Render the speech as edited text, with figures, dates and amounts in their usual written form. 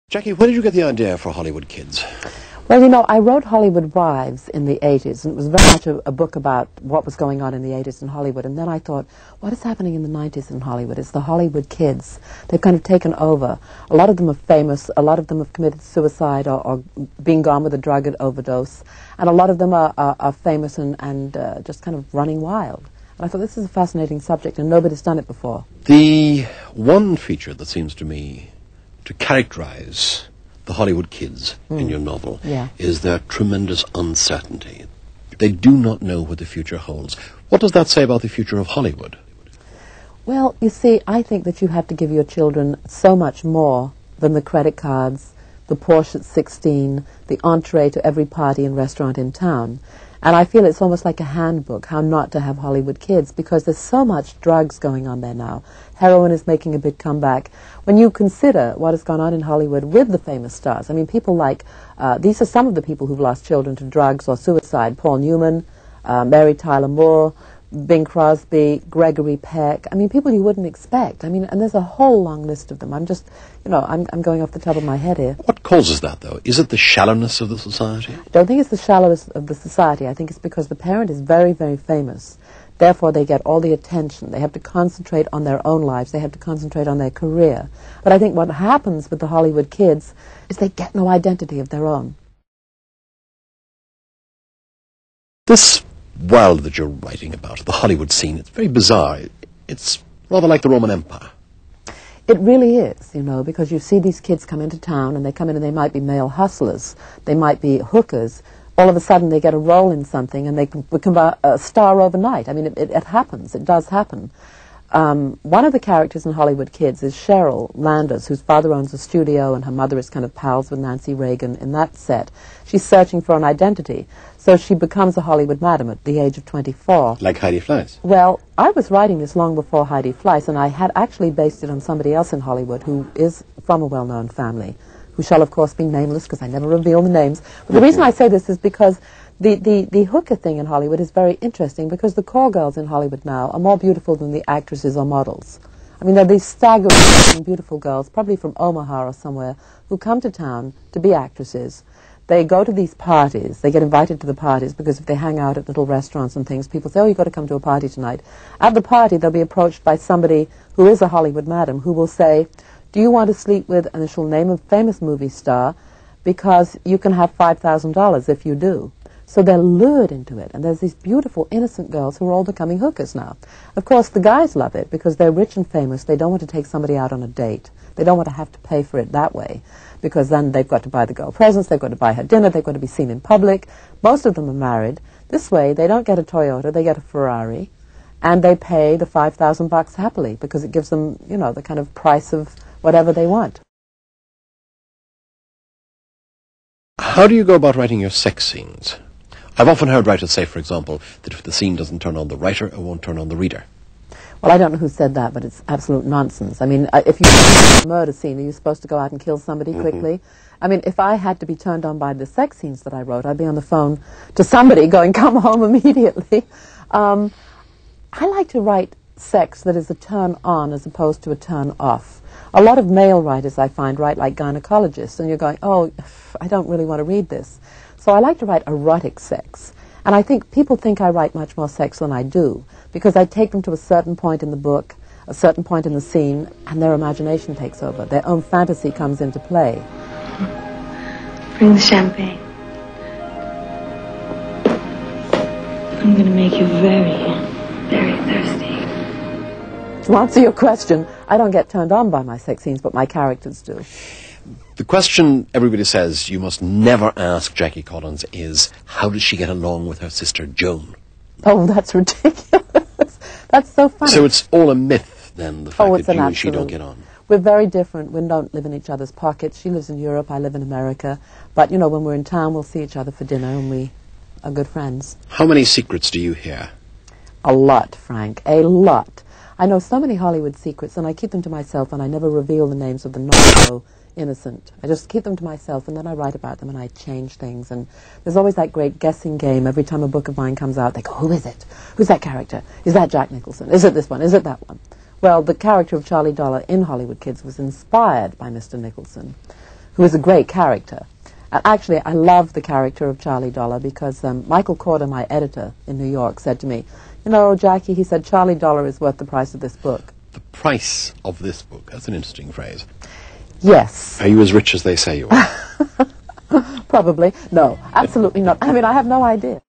Jackie, where did you get the idea for Hollywood Kids? Well, you know, I wrote Hollywood Wives in the 80s, and it was very much a book about what was going on in the 80s in Hollywood. And then I thought, what is happening in the 90s in Hollywood? It's the Hollywood kids. They've kind of taken over. A lot of them are famous. A lot of them have committed suicide or been gone with a drug overdose. And a lot of them are famous and just kind of running wild. And I thought, this is a fascinating subject, and nobody's done it before. The one feature that seems to me to characterize the Hollywood kids in your novel is their tremendous uncertainty. They do not know what the future holds. What does that say about the future of Hollywood? Well, you see, I think that you have to give your children so much more than the credit cards, the Porsche at 16, the entree to every party and restaurant in town. And I feel it's almost like a handbook, how not to have Hollywood kids, because there's so much drugs going on there now. Heroin is making a big comeback. When you consider what has gone on in Hollywood with the famous stars, I mean, people like, these are some of the people who've lost children to drugs or suicide. Paul Newman, Mary Tyler Moore, Bing Crosby, Gregory Peck. I mean, people you wouldn't expect. I mean, and there's a whole long list of them. I'm just, you know, I'm going off the top of my head here. What causes that, though? Is it the shallowness of the society? I don't think it's the shallowness of the society. I think it's because the parent is very, very famous. Therefore, they get all the attention. They have to concentrate on their own lives. They have to concentrate on their career. But I think what happens with the Hollywood kids is they get no identity of their own. This world that you're writing about, the Hollywood scene, it's very bizarre. It's rather like the Roman Empire. It really is, you know, because you see these kids come into town, and they come in and they might be male hustlers. They might be hookers. All of a sudden they get a role in something and they can become a star overnight. I mean, it happens. It does happen. One of the characters in Hollywood Kids is Cheryl Landers, whose father owns a studio and her mother is kind of pals with Nancy Reagan in that set. She's searching for an identity. So she becomes a Hollywood madam at the age of 24. Like Heidi Fleiss? Well, I was writing this long before Heidi Fleiss, and I had actually based it on somebody else in Hollywood who is from a well-known family, who shall, of course, be nameless, because I never reveal the names. But the reason I say this is because the hooker thing in Hollywood is very interesting, because the call girls in Hollywood now are more beautiful than the actresses or models. I mean, they're these staggering beautiful girls, probably from Omaha or somewhere, who come to town to be actresses. They go to these parties. They get invited to the parties because if they hang out at little restaurants and things, people say, oh, you've got to come to a party tonight. At the party, they'll be approached by somebody who is a Hollywood madam who will say, do you want to sleep with, and she'll name a famous movie star, because you can have $5,000 if you do. So they're lured into it, and there's these beautiful, innocent girls who are all becoming hookers now. Of course, the guys love it because they're rich and famous. They don't want to take somebody out on a date. They don't want to have to pay for it that way, because then they've got to buy the girl presents, they've got to buy her dinner, they've got to be seen in public. Most of them are married. This way, they don't get a Toyota, they get a Ferrari, and they pay the $5,000 happily, because it gives them, you know, the kind of price of whatever they want. How do you go about writing your sex scenes? I've often heard writers say, for example, that if the scene doesn't turn on the writer, it won't turn on the reader. Well, I don't know who said that, but it's absolute nonsense. I mean, if you have a murder scene, are you supposed to go out and kill somebody quickly? I mean, if I had to be turned on by the sex scenes that I wrote, I'd be on the phone to somebody going, come home immediately. I like to write sex that is a turn on as opposed to a turn off. A lot of male writers, I find, write like gynecologists, and you're going, oh, I don't really want to read this. So I like to write erotic sex. And I think people think I write much more sex than I do, because I take them to a certain point in the book, a certain point in the scene, and their imagination takes over. Their own fantasy comes into play. Bring the champagne. I'm going to make you very, very thirsty. To answer your question, I don't get turned on by my sex scenes, but my characters do. The question everybody says you must never ask Jackie Collins is, how does she get along with her sister Joan? Oh, that's ridiculous. That's so funny. So it's all a myth, then, the fact that you and she don't get on? We're very different. We don't live in each other's pockets. She lives in Europe, I live in America. But, you know, when we're in town, we'll see each other for dinner, and we are good friends. How many secrets do you hear? A lot, Frank, a lot. I know so many Hollywood secrets, and I keep them to myself, and I never reveal the names of the not so innocent. I just keep them to myself, and then I write about them, and I change things. And there's always that great guessing game. Every time a book of mine comes out, they go, who is it? Who's that character? Is that Jack Nicholson? Is it this one? Is it that one? Well, the character of Charlie Dollar in Hollywood Kids was inspired by Mr. Nicholson, who is a great character. And actually, I love the character of Charlie Dollar because Michael Corder, my editor in New York, said to me, you know, Jackie, he said, Charlie Dollar is worth the price of this book. The price of this book. That's an interesting phrase. Yes. Are you as rich as they say you are? Probably. No, absolutely not. I mean, I have no idea.